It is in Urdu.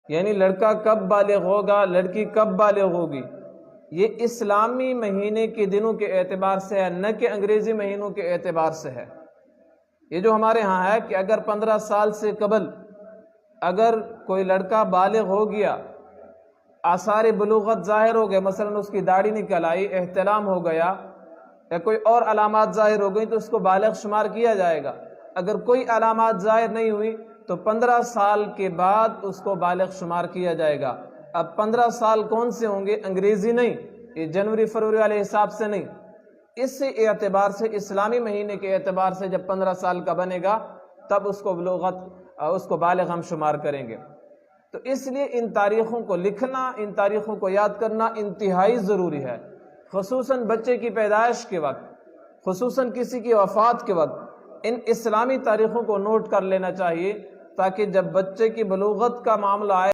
یعنی لڑکا کب بالغ ہوگا، لڑکی کب بالغ ہوگی، یہ اسلامی مہینے کے دنوں کے اعتبار سے ہے، نہ کہ انگریزی مہینوں کے اعتبار سے ہے۔ یہ جو ہمارے ہاں ہے کہ اگر 15 سال سے قبل اگر کوئی لڑکا بالغ ہو گیا، آثار بلوغت ظاہر ہو گئے، مثلا اس کی داڑھی نکل آئی، احتلام ہو گیا یا کوئی اور علامات ظاہر ہو گئی، تو اس کو بالغ شمار کیا جائے گا۔ اگر کوئی علامات ظاہر نہیں ہوئی تو 15 سال کے بعد اس کو بالغ شمار کیا جائے گا۔ اب 15 سال کون سے ہوں گے؟ انگریزی نہیں، یہ جنوری فروری والے حساب سے نہیں، اس سے اعتبار سے اسلامی مہینے کے اعتبار سے جب 15 سال کا بنے گا تب اس کو بالغ ہم شمار کریں گے۔ تو اس لیے ان تاریخوں کو لکھنا، ان تاریخوں کو یاد کرنا انتہائی ضروری ہے، خصوصاً بچے کی پیدائش کے وقت، خصوصاً کسی کی وفات کے وقت ان اسلامی تاریخوں کو نوٹ کر لینا چاہیے، تاکہ جب بچے کی بلوغت کا معاملہ آئے